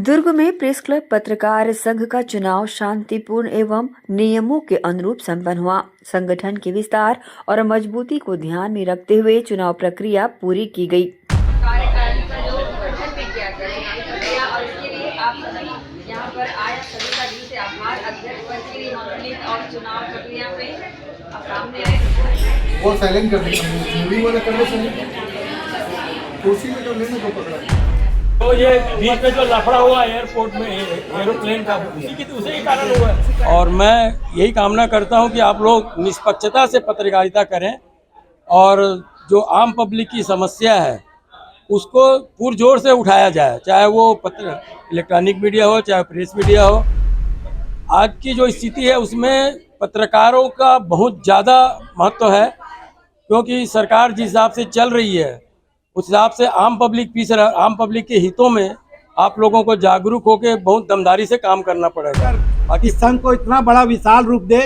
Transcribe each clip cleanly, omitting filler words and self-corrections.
दुर्ग में press club पत्रकार संघ का चुनाव शांतिपूर्ण एवं नियमों के अनुरूप संपन्न हुआ। संगठन के विस्तार और मजबूती को ध्यान में रखते हुए चुनाव प्रक्रिया पूरी की गई। कार्यकारिणी का जो गठन भी किया गया चुनावी प्रक्रिया और इसके लिए आप सभी यहाँ पर आए, सभी का दिल से आभार। अध्यक्ष पद के लिए मनोनीत और चुनाव प्रक्रिया में आप सामने आए। वो साइलेंट कर देना, मूवी वाला कर दो साइलेंट, कुर्सी में कर लेना जो पकड़ा। तो ये बीच में जो लफड़ा हुआ एयरपोर्ट में एरोप्लेन का, उसी के कारण हुआ है। और मैं यही कामना करता हूं कि आप लोग निष्पक्षता से पत्रकारिता करें और जो आम पब्लिक की समस्या है उसको पुरजोर से उठाया जाए, चाहे वो इलेक्ट्रॉनिक मीडिया हो, चाहे प्रेस मीडिया हो। आज की जो स्थिति है उसमें पत्रकारों का बहुत ज़्यादा महत्व है, क्योंकि सरकार जिस हिसाब से चल रही है उस हिसाब से आम पब्लिक के हितों में आप लोगों को जागरूक होकर बहुत दमदारी से काम करना पड़ेगा। बाकी संघ को इतना बड़ा विशाल रूप दे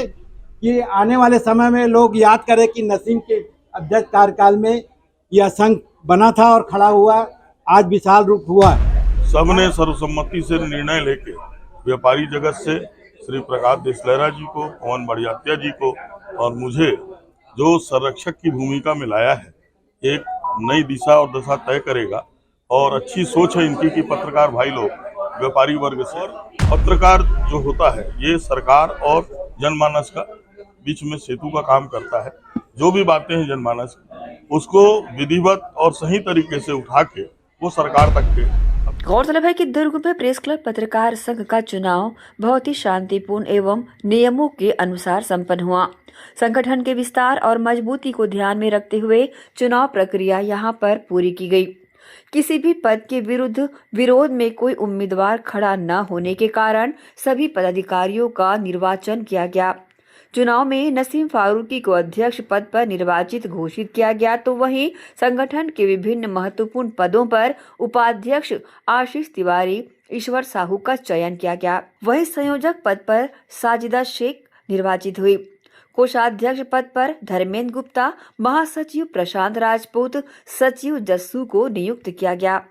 कि आने वाले समय में लोग याद करें कि नसीम के अध्यक्ष कार्यकाल में यह संघ बना था और खड़ा हुआ, आज विशाल रूप हुआ। सबने सर्वसम्मति से निर्णय लेके व्यापारी जगत से श्री प्रकाश देश लहरा जी को, पवन बड़ियात्या जी को और मुझे जो संरक्षक की भूमिका में लाया है, एक नई दिशा और दशा तय करेगा। और अच्छी सोच है इनकी कि पत्रकार भाई लोग व्यापारी वर्ग से, पत्रकार जो होता है ये सरकार और जनमानस का बीच में सेतु का काम करता है। जो भी बातें हैं जनमानस उसको विधिवत और सही तरीके से उठा के वो सरकार तक के। गौरतलब है कि दुर्ग में प्रेस क्लब पत्रकार संघ का चुनाव बहुत ही शांतिपूर्ण एवं नियमों के अनुसार संपन्न हुआ। संगठन के विस्तार और मजबूती को ध्यान में रखते हुए चुनाव प्रक्रिया यहां पर पूरी की गई। किसी भी पद के विरोध में कोई उम्मीदवार खड़ा न होने के कारण सभी पदाधिकारियों का निर्वाचन किया गया। चुनाव में नसीम फारूकी को अध्यक्ष पद पर निर्वाचित घोषित किया गया, तो वहीं संगठन के विभिन्न महत्वपूर्ण पदों पर उपाध्यक्ष आशीष तिवारी, ईश्वर साहू का चयन किया गया। वहीं संयोजक पद पर साजिदा शेख निर्वाचित हुई। कोषाध्यक्ष पद पर धर्मेंद्र गुप्ता, महासचिव प्रशांत राजपूत, सचिव जस्सू को नियुक्त किया गया।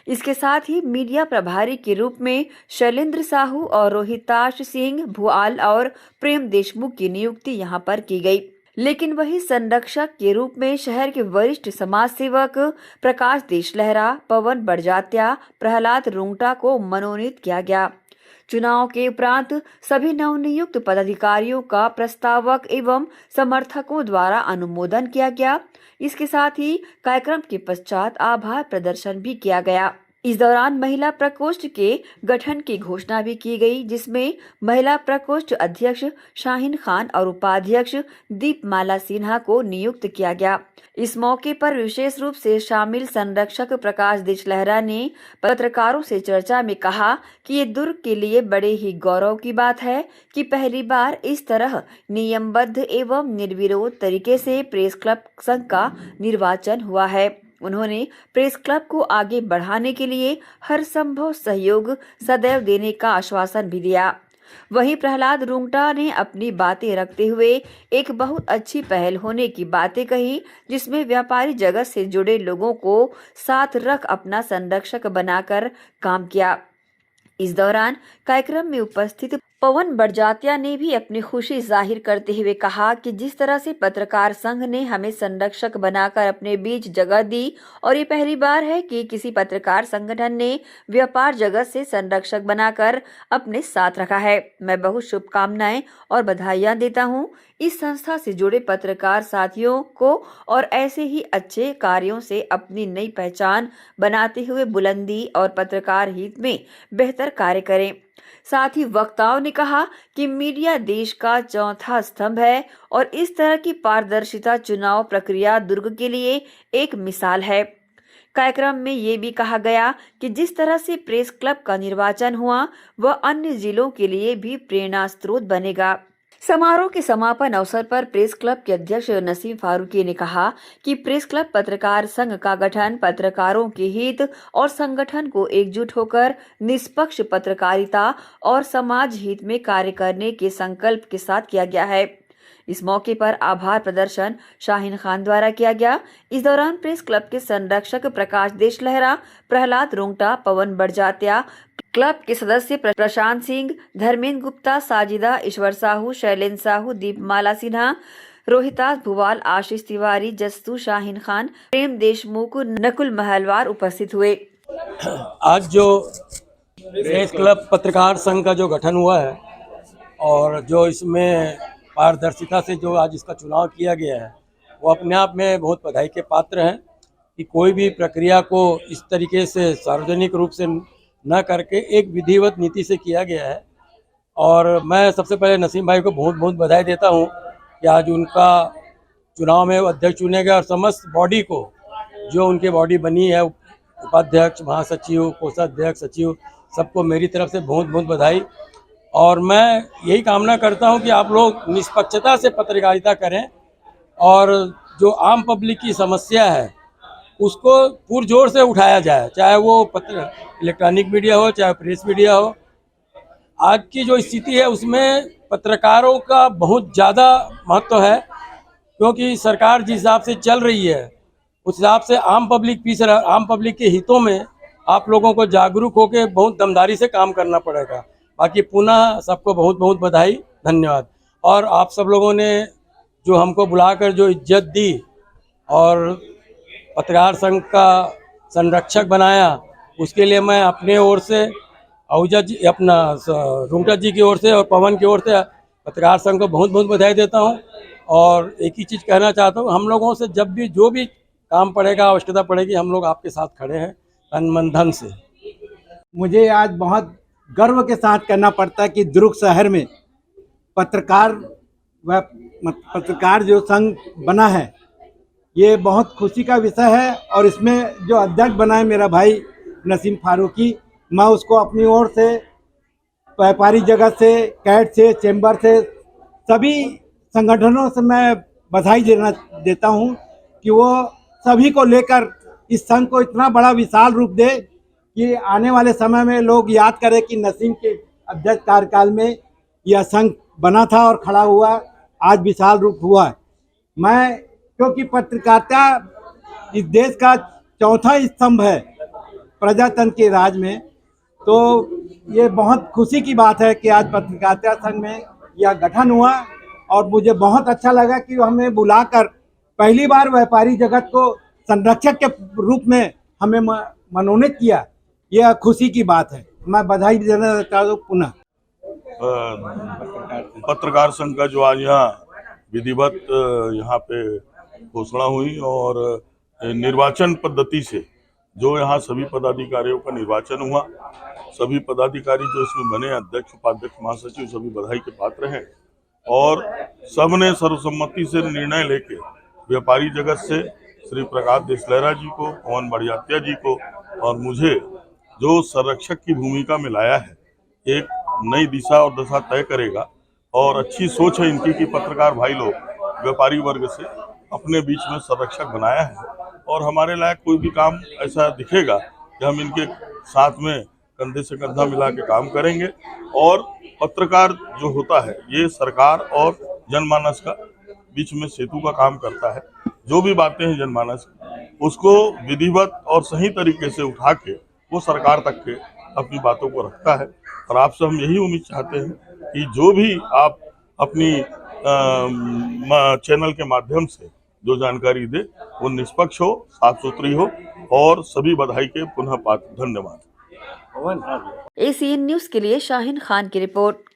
इसके साथ ही मीडिया प्रभारी के रूप में शैलेंद्र साहू और रोहिताश सिंह भुआल और प्रेम देशमुख की नियुक्ति यहां पर की गई। लेकिन वही संरक्षक के रूप में शहर के वरिष्ठ समाज सेवक प्रकाश देश लहरा, पवन बड़जात्या, प्रहलाद रुंगटा को मनोनीत किया गया। चुनाव के उपरांत सभी नवनियुक्त पदाधिकारियों का प्रस्तावक एवं समर्थकों द्वारा अनुमोदन किया गया। इसके साथ ही कार्यक्रम के पश्चात आभार प्रदर्शन भी किया गया। इस दौरान महिला प्रकोष्ठ के गठन की घोषणा भी की गई, जिसमें महिला प्रकोष्ठ अध्यक्ष शाहीन खान और उपाध्यक्ष दीपमाला सिन्हा को नियुक्त किया गया। इस मौके पर विशेष रूप से शामिल संरक्षक प्रकाश देश लहरा ने पत्रकारों से चर्चा में कहा कि ये दुर्ग के लिए बड़े ही गौरव की बात है कि पहली बार इस तरह नियमबद्ध एवं निर्विरोध तरीके से प्रेस क्लब संघ का निर्वाचन हुआ है। उन्होंने प्रेस क्लब को आगे बढ़ाने के लिए हर संभव सहयोग सदैव देने का आश्वासन भी दिया। वहीं प्रहलाद रुंगटा ने अपनी बातें रखते हुए एक बहुत अच्छी पहल होने की बातें कही, जिसमें व्यापारी जगत से जुड़े लोगों को साथ रख अपना संरक्षक बनाकर काम किया। इस दौरान कार्यक्रम में उपस्थित पवन बड़जात्या ने भी अपनी खुशी जाहिर करते हुए कहा कि जिस तरह से पत्रकार संघ ने हमें संरक्षक बनाकर अपने बीच जगह दी और ये पहली बार है कि किसी पत्रकार संगठन ने व्यापार जगत से संरक्षक बनाकर अपने साथ रखा है। मैं बहुत शुभकामनाएं और बधाइयां देता हूं इस संस्था से जुड़े पत्रकार साथियों को और ऐसे ही अच्छे कार्यों से अपनी नई पहचान बनाते हुए बुलंदी और पत्रकार हित में बेहतर कार्य करें। साथ ही वक्ताओं ने कहा कि मीडिया देश का चौथा स्तंभ है और इस तरह की पारदर्शिता चुनाव प्रक्रिया दुर्ग के लिए एक मिसाल है। कार्यक्रम में ये भी कहा गया कि जिस तरह से प्रेस क्लब का निर्वाचन हुआ वह अन्य जिलों के लिए भी प्रेरणा स्रोत बनेगा। समारोह के समापन अवसर पर प्रेस क्लब के अध्यक्ष नसीम फारूकी ने कहा कि प्रेस क्लब पत्रकार संघ का गठन पत्रकारों के हित और संगठन को एकजुट होकर निष्पक्ष पत्रकारिता और समाज हित में कार्य करने के संकल्प के साथ किया गया है। इस मौके पर आभार प्रदर्शन शाहीन खान द्वारा किया गया। इस दौरान प्रेस क्लब के संरक्षक प्रकाश देशलहरा, प्रहलाद रोंगटा, पवन बड़जात्या, क्लब के सदस्य प्रशांत सिंह, धर्मेंद्र गुप्ता, साजिदा, ईश्वर साहू, शैलेंद्र साहू, दीपमाला सिन्हा, रोहितास भुवाल, आशीष तिवारी, जस्तू, शाहीन खान, प्रेम देशमुख, नकुल महलवार उपस्थित हुए। आज जो प्रेस क्लब पत्रकार संघ का जो गठन हुआ है और जो इसमें पारदर्शिता से जो आज इसका चुनाव किया गया है, वो अपने आप में बहुत बधाई के पात्र हैं कि कोई भी प्रक्रिया को इस तरीके से सार्वजनिक रूप से न करके एक विधिवत नीति से किया गया है। और मैं सबसे पहले नसीम भाई को बहुत बहुत बधाई देता हूँ कि आज उनका चुनाव में अध्यक्ष चुने गए और समस्त बॉडी को जो उनके बॉडी बनी है, उपाध्यक्ष, महासचिव, कोषाध्यक्ष, सचिव, सबको मेरी तरफ से बहुत बहुत बधाई। और मैं यही कामना करता हूं कि आप लोग निष्पक्षता से पत्रकारिता करें और जो आम पब्लिक की समस्या है उसको पुरजोर से उठाया जाए, चाहे वो इलेक्ट्रॉनिक मीडिया हो, चाहे प्रेस मीडिया हो। आज की जो स्थिति है उसमें पत्रकारों का बहुत ज़्यादा महत्व है, क्योंकि सरकार जिस हिसाब से चल रही है उस हिसाब से आम पब्लिक के हितों में आप लोगों को जागरूक होकर बहुत दमदारी से काम करना पड़ेगा। बाकी पुनः सबको बहुत बहुत बधाई, धन्यवाद। और आप सब लोगों ने जो हमको बुलाकर जो इज्जत दी और पत्रकार संघ का संरक्षक बनाया, उसके लिए मैं अपने ओर से आहूजा जी, अपना रोंगटा जी की ओर से और पवन की ओर से पत्रकार संघ को बहुत बहुत बधाई देता हूं। और एक ही चीज़ कहना चाहता हूं, हम लोगों से जब भी जो भी काम पड़ेगा, आवश्यकता पड़ेगी, हम लोग आपके साथ खड़े हैं तन मन धन से। मुझे आज बहुत गर्व के साथ कहना पड़ता है कि दुर्ग शहर में पत्रकार जो संघ बना है, ये बहुत खुशी का विषय है। और इसमें जो अध्यक्ष बना है मेरा भाई नसीम फारूकी, मैं उसको अपनी ओर से, व्यापारी जगत से, कैट से, चेंबर से, सभी संगठनों से मैं बधाई देता हूं कि वो सभी को लेकर इस संघ को इतना बड़ा विशाल रूप दे कि आने वाले समय में लोग याद करें कि नसीम के अध्यक्ष कार्यकाल में यह संघ बना था और खड़ा हुआ, आज विशाल रूप हुआ। मैं, क्योंकि पत्रकारिता इस देश का चौथा स्तंभ है प्रजातंत्र के राज में, तो ये बहुत खुशी की बात है कि आज पत्रकारिता संघ में यह गठन हुआ। और मुझे बहुत अच्छा लगा कि हमें बुलाकर पहली बार व्यापारी जगत को संरक्षक के रूप में हमें मनोनीत किया, यह खुशी की बात है। मैं बधाई देना चाहता हूँ पुनः। पत्रकार संघ का जो आज यहाँ विधिवत यहाँ पे घोषणा हुई और निर्वाचन पद्धति से जो यहाँ सभी पदाधिकारियों का निर्वाचन हुआ, सभी पदाधिकारी जो इसमें बने, अध्यक्ष, उपाध्यक्ष, महासचिव, सभी बधाई के पात्र हैं। और सबने सर्वसम्मति से निर्णय लेके व्यापारी जगत से श्री प्रकाश देशलहरा जी को, पवन बड़जात्या जी को और मुझे जो संरक्षक की भूमिका में लाया है, एक नई दिशा और दशा तय करेगा। और अच्छी सोच है इनकी कि पत्रकार भाई लोग व्यापारी वर्ग से अपने बीच में संरक्षक बनाया है। और हमारे लायक कोई भी काम ऐसा दिखेगा कि हम इनके साथ में कंधे से कंधा मिला के काम करेंगे। और पत्रकार जो होता है, ये सरकार और जनमानस का बीच में सेतु का काम करता है। जो भी बातें हैं जनमानस, उसको विधिवत और सही तरीके से उठा के वो सरकार तक के अपनी बातों को रखता है। और आपसे हम यही उम्मीद चाहते हैं कि जो भी आप अपनी चैनल के माध्यम से जो जानकारी दे वो निष्पक्ष हो, साफ सुथरी हो और सभी बधाई के पुनः पात्र। धन्यवाद। ACN न्यूज़ के लिए शाहीन खान की रिपोर्ट।